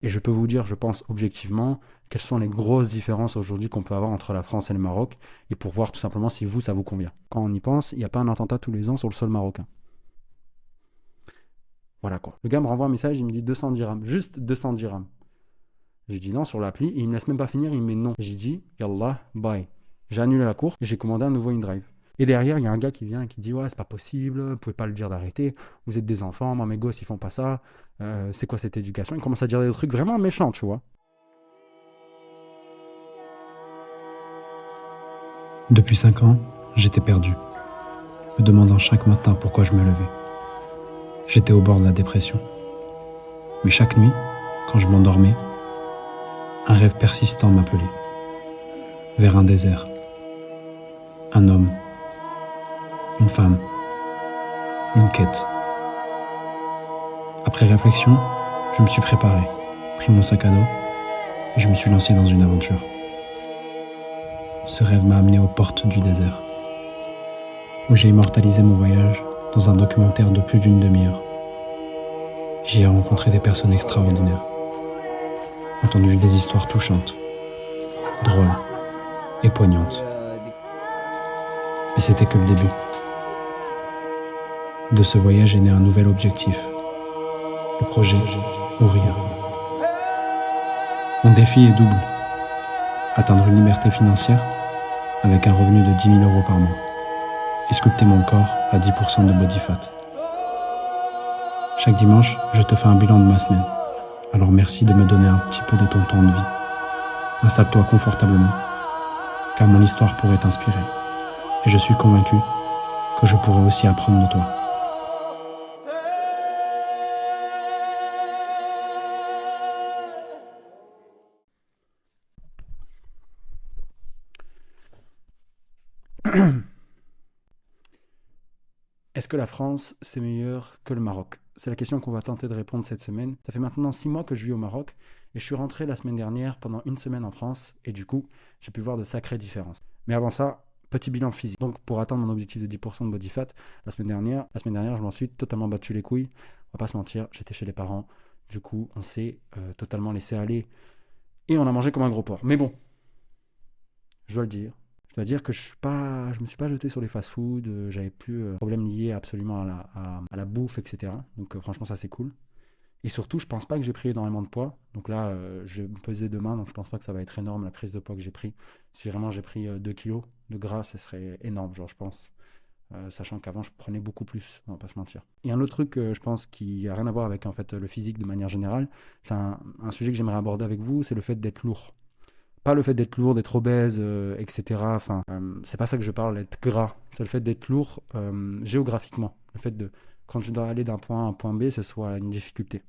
Et je peux vous dire, je pense objectivement, quelles sont les grosses différences aujourd'hui qu'on peut avoir entre la France et le Maroc, et pour voir tout simplement si vous, ça vous convient. Quand on y pense, il n'y a pas un attentat tous les ans sur le sol marocain. Voilà quoi. Le gars me renvoie un message, il me dit 200 dirhams, juste 200 dirhams. J'ai dit non sur l'appli, et il me laisse même pas finir, il me met non. J'ai dit, Yallah, bye. J'ai annulé la course et j'ai commandé un nouveau InDrive. Et derrière, il y a un gars qui vient et qui dit ouais, c'est pas possible, vous pouvez pas le dire d'arrêter, vous êtes des enfants, moi mes gosses ils font pas ça, c'est quoi cette éducation? Il commence à dire des trucs vraiment méchants, tu vois. Depuis 5 ans, j'étais perdu, me demandant chaque matin pourquoi je me levais. J'étais au bord de la dépression. Mais chaque nuit, quand je m'endormais, un rêve persistant m'appelait, vers un désert. Un homme, une femme, une quête. Après réflexion, je me suis préparé, pris mon sac à dos et je me suis lancé dans une aventure. Ce rêve m'a amené aux portes du désert, où j'ai immortalisé mon voyage dans un documentaire de plus d'une demi-heure. J'y ai rencontré des personnes extraordinaires, entendu des histoires touchantes, drôles et poignantes. Mais c'était que le début. De ce voyage est né un nouvel objectif, le projet Ouria. Mon défi est double, atteindre une liberté financière avec un revenu de 10 000 euros par mois et sculpter mon corps à 10% de body fat. Chaque dimanche, je te fais un bilan de ma semaine. Alors merci de me donner un petit peu de ton temps de vie. Installe-toi confortablement, car mon histoire pourrait t'inspirer. Et je suis convaincu que je pourrais aussi apprendre de toi. Est-ce que la France, c'est meilleur que le Maroc? C'est la question qu'on va tenter de répondre cette semaine. Ça fait maintenant 6 mois que je vis au Maroc et je suis rentré la semaine dernière pendant une semaine en France et du coup, j'ai pu voir de sacrées différences. Mais avant ça, petit bilan physique. Donc pour atteindre mon objectif de 10% de body fat, la semaine dernière, je m'en suis totalement battu les couilles. On va pas se mentir, j'étais chez les parents. Du coup, on s'est totalement laissé aller et on a mangé comme un gros porc. Mais bon, je dois le dire. Je dois dire que je me suis pas jeté sur les fast-foods, j'avais plus de problèmes liés absolument à la bouffe, etc. Donc franchement, ça c'est cool. Et surtout, je pense pas que j'ai pris énormément de poids. Donc là, je vais me peser demain, donc je pense pas que ça va être énorme la prise de poids que j'ai pris. Si vraiment j'ai pris 2 kilos de gras, ce serait énorme, genre je pense. Sachant qu'avant je prenais beaucoup plus, on va pas se mentir. Et un autre truc, je pense, qui a rien à voir avec en fait le physique de manière générale, c'est un sujet que j'aimerais aborder avec vous, c'est le fait d'être lourd. Pas le fait d'être lourd, d'être obèse, etc. Enfin, c'est pas ça que je parle, d'être gras. C'est le fait d'être lourd géographiquement. Le fait de, quand je dois aller d'un point A à un point B, ce soit une difficulté.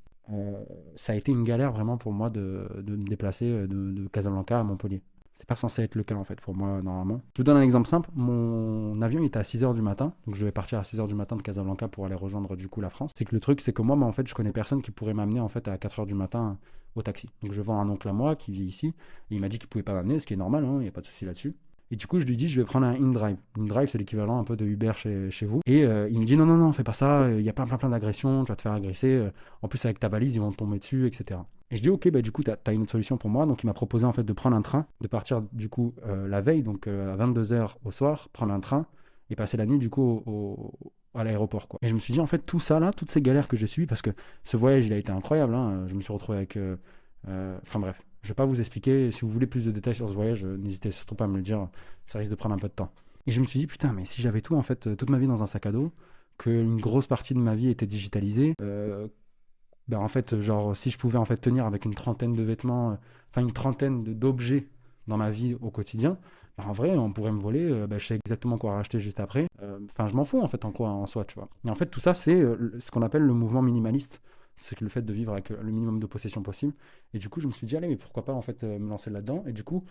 Ça a été une galère vraiment pour moi de me déplacer de Casablanca à Montpellier. C'est pas censé être le cas en fait pour moi normalement. Je vous donne un exemple simple. Mon avion était à 6 h du matin, donc je vais partir à 6 h du matin de Casablanca pour aller rejoindre du coup la France. C'est que le truc, c'est que moi, en fait, je connais personne qui pourrait m'amener en fait à 4 h du matin au taxi. Donc je vends un oncle à moi qui vit ici, et il m'a dit qu'il pouvait pas m'amener, ce qui est normal, il n'y a pas de souci là-dessus. Et du coup, je lui dis, je vais prendre un InDrive. InDrive, c'est l'équivalent un peu de Uber chez vous. Et il me dit, non, non, non, fais pas ça, il y a plein d'agressions, tu vas te faire agresser. En plus, avec ta valise, ils vont te tomber dessus, etc. Et je dis, ok, bah du coup, t'as une autre solution pour moi. Donc il m'a proposé en fait de prendre un train, de partir du coup la veille, donc à 22 h au soir, prendre un train et passer la nuit du coup à l'aéroport, quoi. Et je me suis dit, en fait, tout ça là, toutes ces galères que j'ai subies, parce que ce voyage, il a été incroyable, hein. Je me suis retrouvé avec. Enfin bref, je vais pas vous expliquer. Si vous voulez plus de détails sur ce voyage, n'hésitez surtout pas à me le dire. Ça risque de prendre un peu de temps. Et je me suis dit, putain, mais si j'avais tout, en fait, toute ma vie dans un sac à dos, qu'une grosse partie de ma vie était digitalisée, ben en fait, genre, si je pouvais en fait tenir avec une trentaine de vêtements, enfin une trentaine d'objets dans ma vie au quotidien, ben, en vrai, on pourrait me voler, ben, je sais exactement quoi racheter juste après. Enfin, je m'en fous en fait en quoi, en soi, tu vois. Et en fait, tout ça, c'est ce qu'on appelle le mouvement minimaliste. C'est que le fait de vivre avec le minimum de possessions possible. Et du coup, je me suis dit, allez, mais pourquoi pas en fait me lancer là-dedans. Et du coup,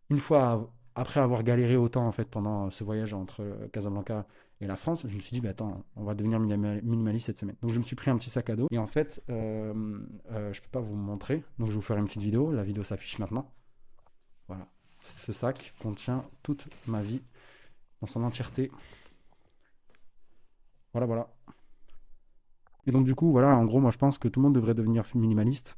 une fois après avoir galéré autant en fait pendant ce voyage entre Casablanca et la France, je me suis dit, bah, attends, on va devenir minimaliste cette semaine. Donc je me suis pris un petit sac à dos et en fait, je peux pas vous montrer, donc je vais vous faire une petite vidéo. La vidéo s'affiche maintenant. Voilà, ce sac contient toute ma vie dans son entièreté. Voilà, voilà. Et donc du coup, voilà, en gros, moi je pense que tout le monde devrait devenir minimaliste.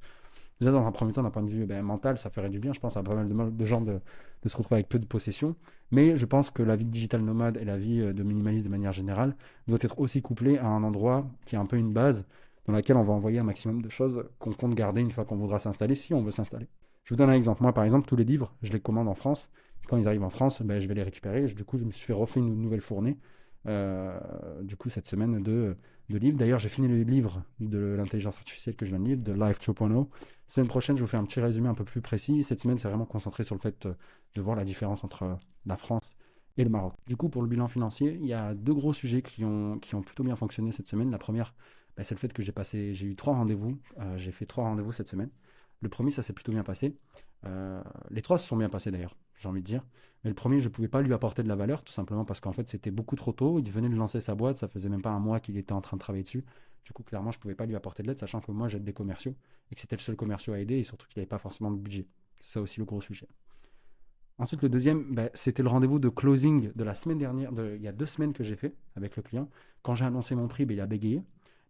Déjà, dans un premier temps, d'un point de vue mental, ça ferait du bien, je pense, à pas mal de gens de se retrouver avec peu de possessions. Mais je pense que la vie de digital nomade et la vie de minimaliste de manière générale doit être aussi couplée à un endroit qui est un peu une base dans laquelle on va envoyer un maximum de choses qu'on compte garder une fois qu'on voudra s'installer, si on veut s'installer. Je vous donne un exemple. Moi, par exemple, tous les livres, je les commande en France. Quand ils arrivent en France, je vais les récupérer. Du coup, je me suis fait refait une nouvelle fournée. Du coup, cette semaine de livres. D'ailleurs, j'ai fini le livre de l'intelligence artificielle que je viens de lire, de Life 2.0. Semaine prochaine, je vous fais un petit résumé un peu plus précis. Cette semaine, c'est vraiment concentré sur le fait de voir la différence entre la France et le Maroc. Du coup, pour le bilan financier, il y a deux gros sujets qui ont plutôt bien fonctionné cette semaine. La première, c'est le fait que j'ai eu 3 rendez-vous. J'ai fait 3 rendez-vous cette semaine. Le premier, ça s'est plutôt bien passé. Les trois se sont bien passés d'ailleurs, j'ai envie de dire. Mais le premier, je ne pouvais pas lui apporter de la valeur, tout simplement parce qu'en fait, c'était beaucoup trop tôt. Il venait de lancer sa boîte, ça faisait même pas un mois qu'il était en train de travailler dessus. Du coup, clairement, je ne pouvais pas lui apporter de l'aide, sachant que moi, j'aide des commerciaux et que c'était le seul commercial à aider et surtout qu'il n'avait pas forcément de budget. C'est ça aussi le gros sujet. Ensuite, le deuxième, c'était le rendez-vous de closing de la semaine dernière, il y a 2 semaines que j'ai fait avec le client. Quand j'ai annoncé mon prix, il a bégayé.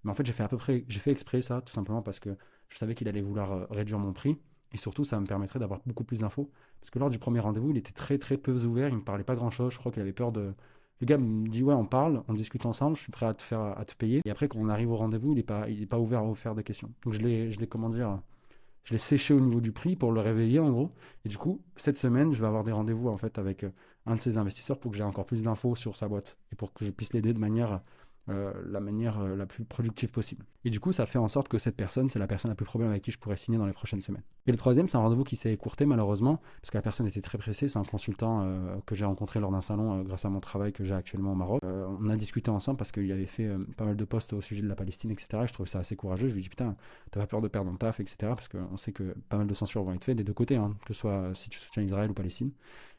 Mais en fait, j'ai fait exprès ça, tout simplement parce que je savais qu'il allait vouloir réduire mon prix. Et surtout, ça me permettrait d'avoir beaucoup plus d'infos. Parce que lors du premier rendez-vous, il était très très peu ouvert, il ne me parlait pas grand-chose. Je crois qu'il avait peur de... Le gars me dit, ouais, on parle, on discute ensemble, je suis prêt à te payer. Et après, quand on arrive au rendez-vous, il est pas ouvert à faire des questions. Donc je l'ai séché au niveau du prix pour le réveiller en gros. Et du coup, cette semaine, je vais avoir des rendez-vous en fait avec un de ses investisseurs pour que j'ai encore plus d'infos sur sa boîte et pour que je puisse l'aider de la manière la plus productive possible. Et du coup, ça fait en sorte que cette personne, c'est la personne la plus probable avec qui je pourrais signer dans les prochaines semaines. Et le troisième, c'est un rendez-vous qui s'est écourté malheureusement, parce que la personne était très pressée. C'est un consultant que j'ai rencontré lors d'un salon grâce à mon travail que j'ai actuellement au Maroc. On a discuté ensemble parce qu'il avait fait pas mal de posts au sujet de la Palestine, etc. Je trouve ça assez courageux. Je lui ai dit, putain, t'as pas peur de perdre ton taf, etc. Parce qu'on sait que pas mal de censures vont être faites des deux côtés, hein, que ce soit si tu soutiens Israël ou Palestine.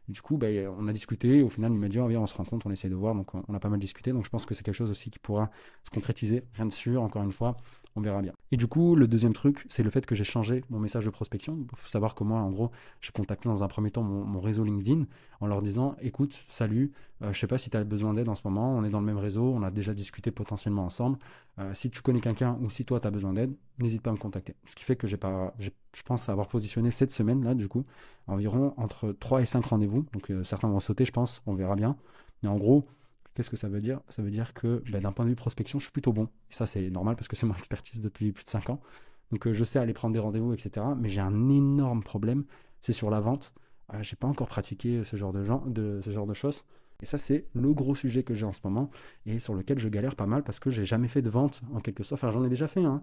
Et du coup, on a discuté. Et au final, il m'a dit, oh, viens, on se rencontre, on essaie de voir. Donc, on a pas mal discuté. Donc, je pense que c'est quelque chose aussi qui pourra se concrétiser. Rien de sûr, encore une fois, on verra bien. Et du coup, le deuxième truc, c'est le fait que j'ai changé mon message de prospection. Il faut savoir que moi, en gros, j'ai contacté dans un premier temps mon réseau LinkedIn en leur disant, écoute, salut, je sais pas si tu as besoin d'aide en ce moment. On est dans le même réseau, on a déjà discuté potentiellement ensemble. Si tu connais quelqu'un ou si toi, tu as besoin d'aide, n'hésite pas à me contacter. Ce qui fait que je pense avoir positionné cette semaine-là, du coup, environ entre 3 et 5 rendez-vous. Donc certains vont sauter, je pense, on verra bien. Mais en gros, qu'est-ce que ça veut dire? Ça veut dire que d'un point de vue prospection, je suis plutôt bon. Et ça, c'est normal parce que c'est mon expertise depuis plus de 5 ans. Donc je sais aller prendre des rendez-vous, etc. Mais j'ai un énorme problème, c'est sur la vente. J'ai pas encore pratiqué ce genre de choses. Et ça, c'est le gros sujet que j'ai en ce moment et sur lequel je galère pas mal parce que j'ai jamais fait de vente en quelque sorte. Enfin, j'en ai déjà fait, hein,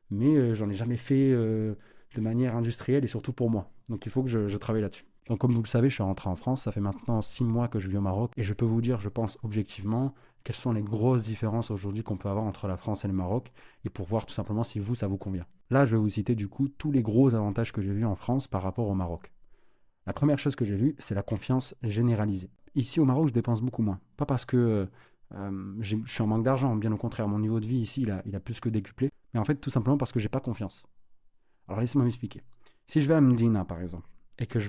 mais j'en ai jamais fait de manière industrielle et surtout pour moi. Donc il faut que je travaille là-dessus. Donc comme vous le savez, je suis rentré en France, ça fait maintenant 6 mois que je vis au Maroc et je peux vous dire, je pense objectivement, quelles sont les grosses différences aujourd'hui qu'on peut avoir entre la France et le Maroc et pour voir tout simplement si ça vous convient. Là, je vais vous citer du coup tous les gros avantages que j'ai vus en France par rapport au Maroc. La première chose que j'ai vue, c'est la confiance généralisée. Ici au Maroc, je dépense beaucoup moins. Pas parce que je suis en manque d'argent, bien au contraire, mon niveau de vie ici, il a plus que décuplé. Mais en fait, tout simplement parce que j'ai pas confiance. Alors laissez-moi m'expliquer. Si je vais à Medina, par exemple, et que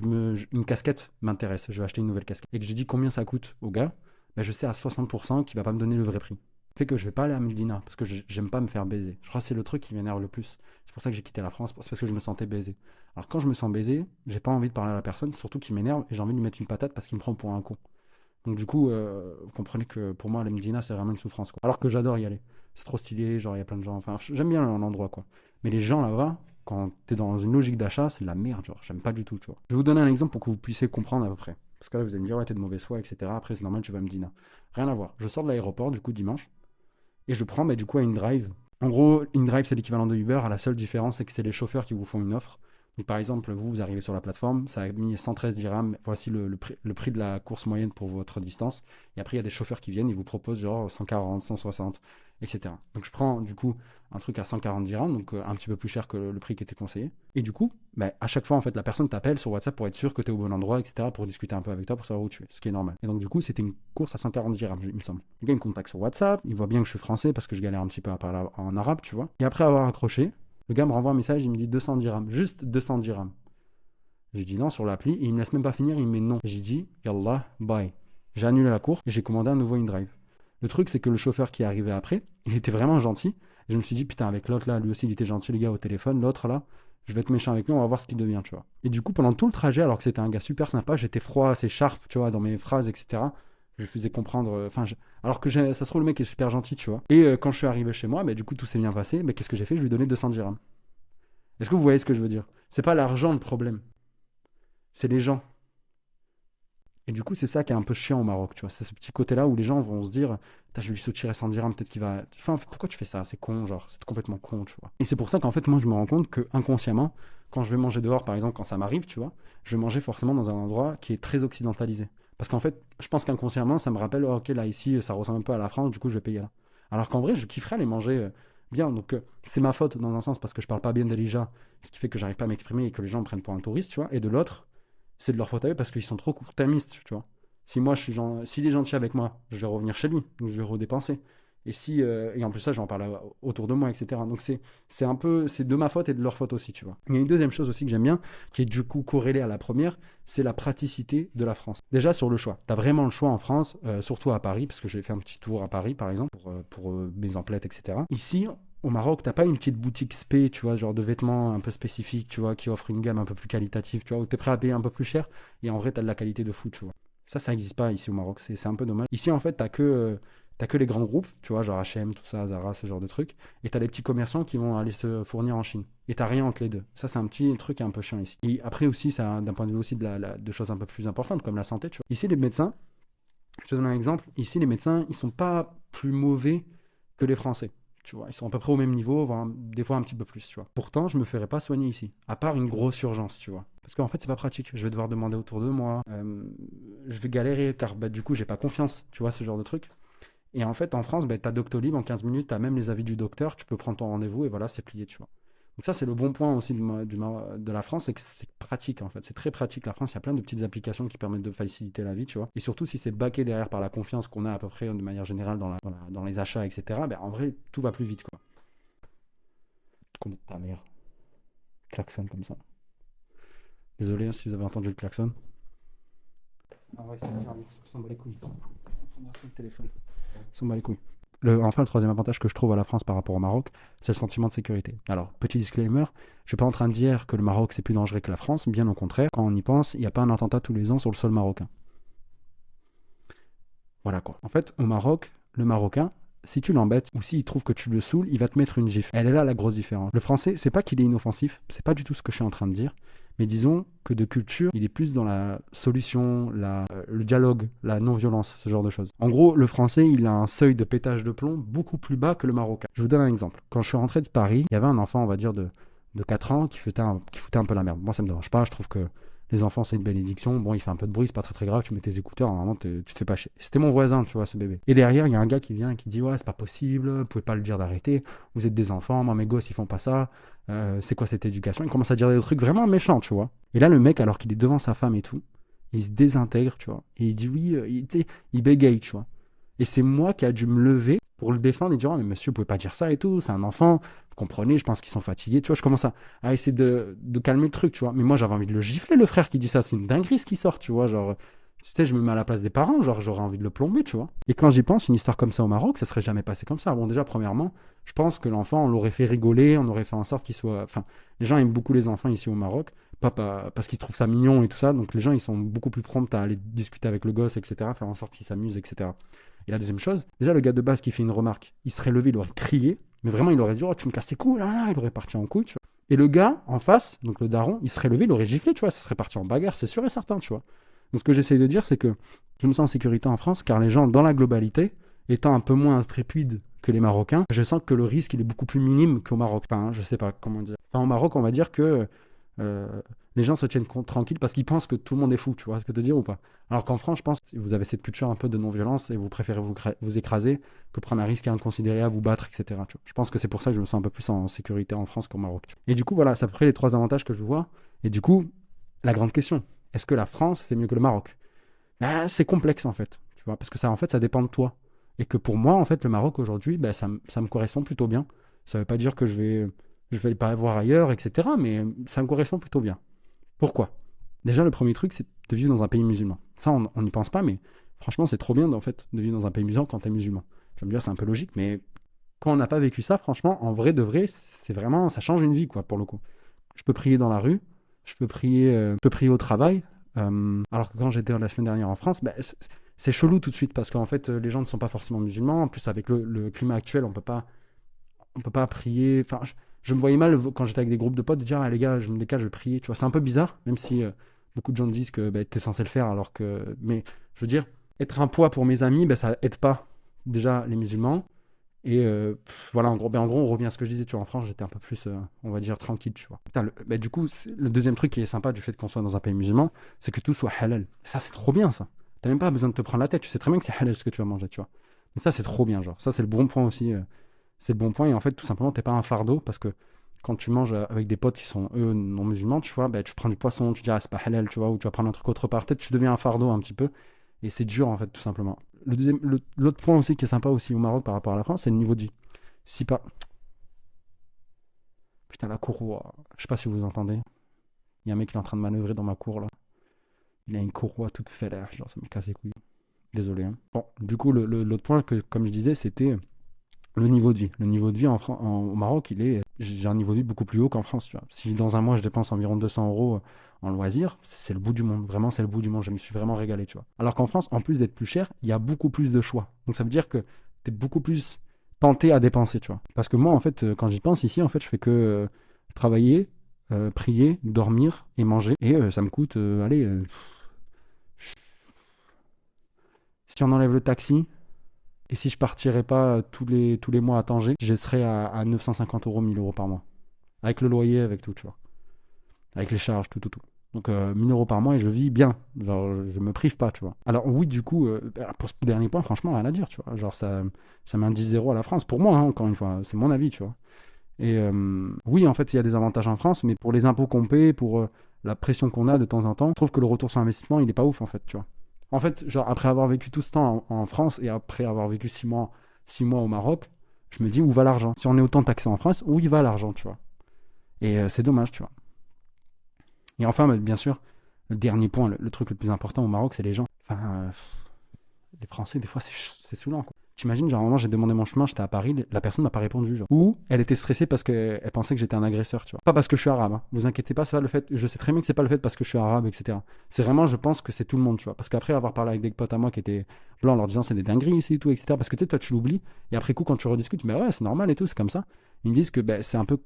une casquette m'intéresse, je vais acheter une nouvelle casquette, et que je dis combien ça coûte au gars, je sais à 60% qu'il va pas me donner le vrai prix. Fait que je vais pas aller à Medina, parce que j'aime pas me faire baiser. Je crois que c'est le truc qui m'énerve le plus. C'est pour ça que j'ai quitté la France, c'est parce que je me sentais baisé. Alors quand je me sens baisé, j'ai pas envie de parler à la personne, surtout qu'il m'énerve, et j'ai envie de lui mettre une patate parce qu'il me prend pour un con. Donc du coup, vous comprenez que pour moi, la Medina, c'est vraiment une souffrance, quoi. Alors que j'adore y aller. C'est trop stylé, genre il y a plein de gens, enfin j'aime bien l'endroit, quoi. Mais les gens là-bas, quand t'es dans une logique d'achat, c'est de la merde, genre j'aime pas du tout, tu vois. Je vais vous donner un exemple pour que vous puissiez comprendre à peu près. Parce que là, vous allez me dire, ouais, t'es de mauvaise foi, etc. Après, c'est normal, tu vas à Medina. Rien à voir. Je sors de l'aéroport, du coup, dimanche, et je prends, du coup, à InDrive. En gros, InDrive, c'est l'équivalent de Uber. La seule différence, c'est que c'est les chauffeurs qui vous font une offre. Donc, par exemple, vous arrivez sur la plateforme, ça a mis 113 dirhams. Voici le prix de la course moyenne pour votre distance. Et après, il y a des chauffeurs qui viennent, ils vous proposent genre 140, 160, etc. Donc, je prends du coup un truc à 140 dirhams, donc un petit peu plus cher que le prix qui était conseillé. Et du coup, à chaque fois, en fait, la personne t'appelle sur WhatsApp pour être sûr que tu es au bon endroit, etc., pour discuter un peu avec toi, pour savoir où tu es, ce qui est normal. Et donc, du coup, c'était une course à 140 dirhams, il me semble. Le gars, il me contacte sur WhatsApp, il voit bien que je suis français parce que je galère un petit peu à parler en arabe, tu vois. Et après avoir accroché, le gars me renvoie un message, il me dit 200 dirhams, juste 200 dirhams. J'ai dit non sur l'appli, et il me laisse même pas finir, il me met non. J'ai dit, Yallah, bye. J'ai annulé la course et j'ai commandé un nouveau InDrive. Le truc, c'est que le chauffeur qui est arrivé après, il était vraiment gentil. Et je me suis dit, putain, avec l'autre là, lui aussi, il était gentil, les gars, au téléphone. L'autre là, Je vais être méchant avec lui, on va voir ce qu'il devient, tu vois. Et du coup, pendant tout le trajet, alors que c'était un gars super sympa, j'étais froid, assez sharp, tu vois, dans mes phrases, etc. Je lui faisais comprendre, alors que ça se trouve, le mec est super gentil, tu vois. Et quand je suis arrivé chez moi, du coup, tout s'est bien passé. Mais qu'est-ce que j'ai fait? Je lui ai donné 200 dirhams. Est-ce que vous voyez ce que je veux dire? C'est pas l'argent le problème, c'est les gens. Et du coup, c'est ça qui est un peu chiant au Maroc, tu vois. C'est ce petit côté-là où les gens vont se dire, je vais lui soutirer 100 dirhams, peut-être qu'il va. Enfin, pourquoi tu fais ça? C'est con, genre, c'est complètement con, tu vois. Et c'est pour ça qu'en fait, moi, je me rends compte que inconsciemment, quand je vais manger dehors, par exemple, quand ça m'arrive, tu vois, je vais manger forcément dans un endroit qui est très occidentalisé. Parce qu'en fait, je pense qu'inconsciemment, ça me rappelle, oh, ok, là, ici, ça ressemble un peu à la France, du coup, je vais payer là. Alors qu'en vrai, je kifferais aller manger bien. Donc, c'est ma faute dans un sens parce que je parle pas bien d'Elija, ce qui fait que j'arrive pas à m'exprimer et que les gens me prennent pour un touriste, tu vois. Et de l'autre, c'est de leur faute à eux parce qu'ils sont trop court-termistes, tu vois. Si moi, s'il est gentil avec moi, je vais revenir chez lui, donc je vais redépenser. Et en plus ça, j'en parle autour de moi, etc. Donc c'est un peu, c'est de ma faute et de leur faute aussi, tu vois. Il y a une deuxième chose aussi que j'aime bien, qui est du coup corrélée à la première, c'est la praticité de la France. Déjà sur le choix, t'as vraiment le choix en France, surtout à Paris, parce que j'ai fait un petit tour à Paris par exemple pour mes emplettes, etc. Ici, au Maroc, t'as pas une petite boutique spé, tu vois, genre de vêtements un peu spécifiques, tu vois, qui offre une gamme un peu plus qualitative, tu vois, où t'es prêt à payer un peu plus cher, et en vrai, t'as de la qualité de fou, tu vois. Ça n'existe pas ici au Maroc, c'est un peu dommage. Ici, en fait, t'as que les grands groupes, tu vois, genre H&M, tout ça, Zara, ce genre de trucs, et t'as les petits commerçants qui vont aller se fournir en Chine. Et t'as rien entre les deux. Ça, c'est un petit truc un peu chiant ici. Et après aussi, ça, d'un point de vue aussi de choses un peu plus importantes, comme la santé, tu vois. Ici, les médecins, je te donne un exemple, ici, les médecins, ils sont pas plus mauvais que les Français. Tu vois, ils sont à peu près au même niveau, voire des fois un petit peu plus, tu vois. Pourtant, je me ferais pas soigner ici, à part une grosse urgence, tu vois. Parce qu'en fait, c'est pas pratique. Je vais devoir demander autour de moi. Je vais galérer car du coup, j'ai pas confiance, tu vois, ce genre de truc. Et en fait, en France, t'as Doctolib en 15 minutes, t'as même les avis du docteur, tu peux prendre ton rendez-vous et voilà, c'est plié, tu vois. Donc ça, c'est le bon point aussi de la France, c'est que c'est pratique en fait. C'est très pratique. La France, il y a plein de petites applications qui permettent de faciliter la vie, tu vois. Et surtout, si c'est backé derrière par la confiance qu'on a à peu près de manière générale dans les achats, etc., en vrai, tout va plus vite, quoi. Comme ta mère. Klaxon comme ça. Désolé si vous avez entendu le klaxon. Ah ouais, ça s'en bat les couilles. On prendra le téléphone. S'en bat les couilles. Enfin, le troisième avantage que je trouve à la France par rapport au Maroc, c'est le sentiment de sécurité. Alors, petit disclaimer, je suis pas en train de dire que le Maroc c'est plus dangereux que la France, bien au contraire. Quand on y pense, il n'y a pas un attentat tous les ans sur le sol marocain. Voilà quoi. En fait, au Maroc, le Marocain, si tu l'embêtes ou s'il trouve que tu le saoules, il va te mettre une gifle. Elle est là la grosse différence. Le français, c'est pas qu'il est inoffensif, c'est pas du tout ce que je suis en train de dire, mais disons que de culture, il est plus dans la solution, le dialogue, la non-violence, ce genre de choses. En gros, le français, il a un seuil de pétage de plomb beaucoup plus bas que le marocain. Je vous donne un exemple. Quand je suis rentré de Paris, il y avait un enfant, on va dire, de 4 ans qui foutait un peu la merde. Moi, ça me dérange pas, je trouve que les enfants, c'est une bénédiction. Bon, il fait un peu de bruit, c'est pas très très grave. Tu mets tes écouteurs, normalement, tu te fais pas chier. C'était mon voisin, tu vois, ce bébé. Et derrière, il y a un gars qui vient et qui dit ouais, c'est pas possible, vous pouvez pas le dire d'arrêter. Vous êtes des enfants, moi, mes gosses, ils font pas ça. C'est quoi cette éducation? Il commence à dire des trucs vraiment méchants, tu vois. Et là, le mec, alors qu'il est devant sa femme et tout, il se désintègre, tu vois. Et il dit oui, il bégaye, tu vois. Et c'est moi qui a dû me lever pour le défendre et dire oh, mais monsieur, vous pouvez pas dire ça et tout, c'est un enfant, vous comprenez, je pense qu'ils sont fatigués, tu vois. Je commence à essayer de calmer le truc, tu vois. Mais moi, j'avais envie de le gifler, le frère qui dit ça, c'est une dinguerie ce qui sort, tu vois. Genre, tu sais, je me mets à la place des parents, genre, j'aurais envie de le plomber, tu vois. Et quand j'y pense, une histoire comme ça au Maroc, ça serait jamais passé comme ça. Bon, déjà, premièrement, je pense que l'enfant, on l'aurait fait rigoler, on aurait fait en sorte qu'il soit. Enfin, les gens aiment beaucoup les enfants ici au Maroc, pas parce qu'ils trouvent ça mignon et tout ça, donc les gens, ils sont beaucoup plus prompts à aller discuter avec le gosse, etc., faire en sorte qu'il s'amuse, etc. Et la deuxième chose, déjà le gars de base qui fait une remarque, il serait levé, il aurait crié, mais vraiment il aurait dit oh tu me casses tes couilles là, il aurait parti en couille, tu vois. Et le gars en face, donc le daron, il serait levé, il aurait giflé, tu vois, ça serait parti en bagarre, c'est sûr et certain, tu vois. Donc ce que j'essaie de dire, c'est que je me sens en sécurité en France, car les gens dans la globalité, étant un peu moins intrépides que les Marocains, je sens que le risque il est beaucoup plus minime qu'au Maroc. Enfin, je sais pas comment dire. Enfin, au Maroc, on va dire que les gens se tiennent tranquilles parce qu'ils pensent que tout le monde est fou, tu vois ce que je veux dire ou pas? Alors qu'en France, je pense que vous avez cette culture un peu de non-violence et vous préférez vous écraser que prendre un risque inconsidéré à vous battre, etc. Tu vois. Je pense que c'est pour ça que je me sens un peu plus en sécurité en France qu'au Maroc. Tu vois. Et du coup, voilà, c'est à peu près les 3 avantages que je vois. Et du coup, la grande question, est-ce que la France, c'est mieux que le Maroc? C'est complexe en fait, tu vois, parce que ça, en fait, ça dépend de toi. Et que pour moi, en fait, le Maroc aujourd'hui, ça me correspond plutôt bien. Ça veut pas dire que je vais pas voir ailleurs, etc. Mais ça me correspond plutôt bien. Pourquoi? Déjà, le premier truc, c'est de vivre dans un pays musulman. Ça, on n'y pense pas, mais franchement, c'est trop bien en fait, de vivre dans un pays musulman quand tu es musulman. Je vais me dire, c'est un peu logique, mais quand on n'a pas vécu ça, franchement, en vrai de vrai, c'est vraiment, ça change une vie, quoi, pour le coup. Je peux prier dans la rue, je peux prier au travail. Alors que quand j'étais la semaine dernière en France, bah, c'est chelou tout de suite parce qu'en fait, les gens ne sont pas forcément musulmans. En plus, avec le climat actuel, on peut pas prier. Enfin, je me voyais mal quand j'étais avec des groupes de potes de dire, ah, les gars, je me décale, je vais prier. Tu vois, c'est un peu bizarre, même si beaucoup de gens disent que bah, t'es censé le faire, alors que. Mais je veux dire, être un poids pour mes amis, bah, ça aide pas déjà les musulmans. Et voilà, en gros, on revient à ce que je disais, tu vois, en France, j'étais un peu plus, on va dire, tranquille, tu vois. Putain, bah, du coup, le deuxième truc qui est sympa du fait qu'on soit dans un pays musulman, c'est que tout soit halal. Ça, c'est trop bien, ça. T'as même pas besoin de te prendre la tête, tu sais très bien que c'est halal ce que tu vas manger, tu vois. Donc ça, c'est trop bien, genre. Ça, c'est le bon point aussi. C'est le bon point, et en fait, tout simplement, t'es pas un fardeau, parce que quand tu manges avec des potes qui sont, eux, non musulmans, tu vois, bah, tu prends du poisson, tu dis, ah, c'est pas halal, tu vois, ou tu vas prendre un truc autre part, peut-être tu deviens un fardeau un petit peu, et c'est dur, en fait, tout simplement. L'autre point aussi qui est sympa aussi au Maroc par rapport à la France, c'est le niveau de vie. Si pas. Putain, la courroie. Je sais pas si vous entendez. Il y a un mec qui est en train de manœuvrer dans ma cour là. Il a une courroie toute faite là. Genre, ça me casse les couilles. Désolé. Hein. Bon, du coup, l'autre point que, comme je disais, c'était le niveau de vie. Le niveau de vie au Maroc, j'ai un niveau de vie beaucoup plus haut qu'en France. Tu vois. Si dans un mois, je dépense environ 200 € en loisirs, c'est le bout du monde. Vraiment, c'est le bout du monde. Je me suis vraiment régalé. Tu vois. Alors qu'en France, en plus d'être plus cher, il y a beaucoup plus de choix. Donc ça veut dire que tu es beaucoup plus tenté à dépenser, tu vois. Parce que moi, en fait, quand j'y pense ici, en fait, je fais que travailler, prier, dormir et manger. Et ça me coûte, allez, si on enlève le taxi, et si je partirais pas tous les mois à Tanger, je serais à 950 €, 1000 € par mois. Avec le loyer, avec tout, tu vois. Avec les charges, tout. Donc 1000 € par mois et je vis bien. Genre, je me prive pas, tu vois. Alors oui, du coup, pour ce dernier point, franchement, rien à dire, tu vois. Genre, ça met un 10 € à la France. Pour moi, hein, encore une fois, c'est mon avis, tu vois. Et oui, en fait, il y a des avantages en France, mais pour les impôts qu'on paie, pour la pression qu'on a de temps en temps, je trouve que le retour sur investissement, il est pas ouf, en fait, tu vois. En fait, genre, après avoir vécu tout ce temps en France et après avoir vécu 6 mois au Maroc, je me dis, où va l'argent? Si on est autant taxé en France, où il va l'argent, tu vois? Et c'est dommage, tu vois. Et enfin, bien sûr, le dernier point, le truc le plus important au Maroc, c'est les gens. Enfin, les Français, des fois, c'est saoulant, quoi. T'imagines, genre, à un moment, j'ai demandé mon chemin, j'étais à Paris, la personne m'a pas répondu, genre. Ou elle était stressée parce qu'elle pensait que j'étais un agresseur, tu vois. Pas parce que je suis arabe, hein. Vous inquiétez pas, c'est pas le fait, je sais très bien que c'est pas le fait parce que je suis arabe, etc. C'est vraiment, je pense que c'est tout le monde, tu vois. Parce qu'après avoir parlé avec des potes à moi qui étaient blancs, en leur disant c'est des dingueries ici et tout, etc. Parce que tu sais, toi, tu l'oublies. Et après coup, quand tu rediscutes, mais ouais, c'est normal et tout, c'est comme ça. Ils me disent que ben, c'est un peu.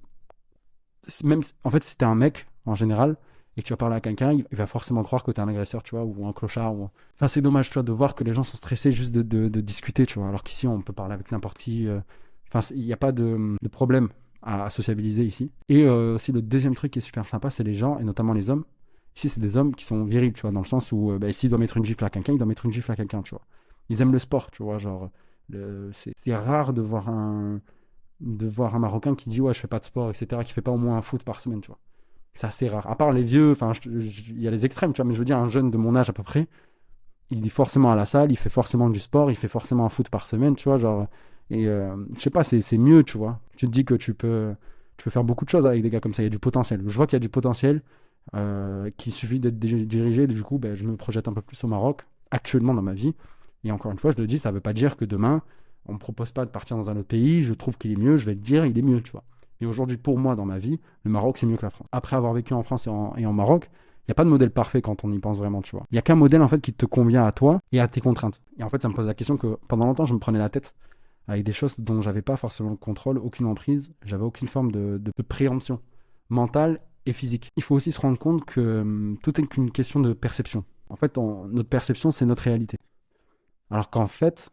Même, en fait, si t'es un mec, en général, et que tu vas parler à quelqu'un, il va forcément croire que t'es un agresseur, tu vois, ou un clochard. Enfin, c'est dommage, tu vois, de voir que les gens sont stressés juste de discuter, tu vois, alors qu'ici, on peut parler avec n'importe qui. Enfin, il n'y a pas de problème à sociabiliser ici. Et aussi, le deuxième truc qui est super sympa, c'est les gens, et notamment les hommes. Ici, c'est des hommes qui sont virils, tu vois, dans le sens où, s'il doit mettre une gifle à quelqu'un, il doit mettre une gifle à quelqu'un, tu vois. Ils aiment le sport, tu vois, genre, c'est rare de voir un Marocain qui dit ouais je fais pas de sport, etc., qui fait pas au moins un foot par semaine, tu vois. C'est assez rare, à part les vieux. Enfin, il y a les extrêmes, tu vois, mais je veux dire un jeune de mon âge à peu près, il est forcément à la salle, il fait forcément du sport, il fait forcément un foot par semaine, tu vois, genre. Et je sais pas, c'est mieux, tu vois. Tu te dis que tu peux faire beaucoup de choses avec des gars comme ça, il y a du potentiel. Je vois qu'il y a du potentiel, qu'il suffit d'être dirigé. Du coup, ben, je me projette un peu plus au Maroc actuellement dans ma vie. Et encore une fois, je le dis, ça veut pas dire que demain on me propose pas de partir dans un autre pays, je trouve qu'il est mieux, je vais te dire il est mieux, tu vois. Et aujourd'hui, pour moi, dans ma vie, le Maroc, c'est mieux que la France. Après avoir vécu en France et en Maroc, il n'y a pas de modèle parfait quand on y pense vraiment, tu vois. Il n'y a qu'un modèle, en fait, qui te convient à toi et à tes contraintes. Et en fait, ça me pose la question que pendant longtemps, je me prenais la tête avec des choses dont j'avais pas forcément le contrôle, aucune emprise, j'avais aucune forme de préemption mentale et physique. Il faut aussi se rendre compte que tout est qu'une question de perception. En fait, notre perception, c'est notre réalité. Alors qu'en fait,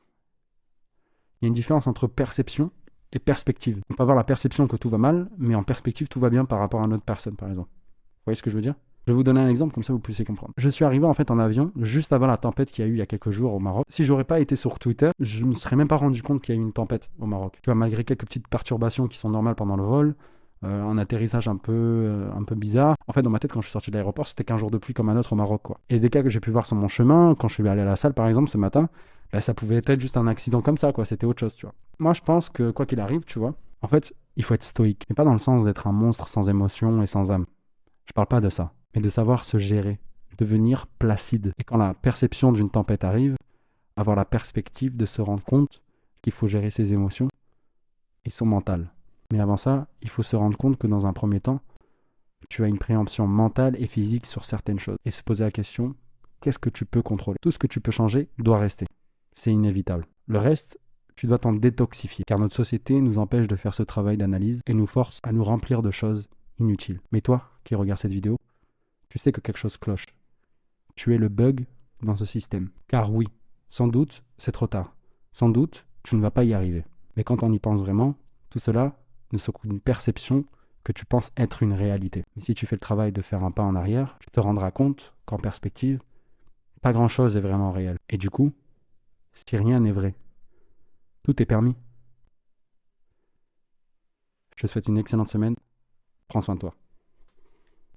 il y a une différence entre perception et perspective. On peut avoir la perception que tout va mal, mais en perspective, tout va bien par rapport à une autre personne, par exemple. Vous voyez ce que je veux dire? Je vais vous donner un exemple, comme ça vous puissiez comprendre. Je suis arrivé en fait en avion juste avant la tempête qu'il y a eu il y a quelques jours au Maroc. Si j'aurais pas été sur Twitter, je me serais même pas rendu compte qu'il y a eu une tempête au Maroc. Tu vois, malgré quelques petites perturbations qui sont normales pendant le vol, un atterrissage un peu bizarre. En fait, dans ma tête, quand je suis sorti de l'aéroport, c'était qu'un jour de pluie comme un autre au Maroc, quoi. Et des cas que j'ai pu voir sur mon chemin, quand je suis allé à la salle, par exemple, ce matin, bah, ça pouvait être juste un accident comme ça, quoi. C'était autre chose, tu vois. Moi, je pense que quoi qu'il arrive, tu vois, en fait, il faut être stoïque. Mais pas dans le sens d'être un monstre sans émotion et sans âme. Je parle pas de ça. Mais de savoir se gérer, devenir placide. Et quand la perception d'une tempête arrive, avoir la perspective de se rendre compte qu'il faut gérer ses émotions et son mental. Mais avant ça, il faut se rendre compte que dans un premier temps, tu as une préemption mentale et physique sur certaines choses. Et se poser la question, qu'est-ce que tu peux contrôler? Tout ce que tu peux changer doit rester. C'est inévitable. Le reste, tu dois t'en détoxifier, car notre société nous empêche de faire ce travail d'analyse et nous force à nous remplir de choses inutiles. Mais toi, qui regardes cette vidéo, tu sais que quelque chose cloche. Tu es le bug dans ce système. Car oui, sans doute, c'est trop tard. Sans doute, tu ne vas pas y arriver. Mais quand on y pense vraiment, tout cela ne sont qu'une perception que tu penses être une réalité. Mais si tu fais le travail de faire un pas en arrière, tu te rendras compte qu'en perspective, pas grand-chose est vraiment réel. Et du coup, si rien n'est vrai, tout est permis. Je te souhaite une excellente semaine. Prends soin de toi.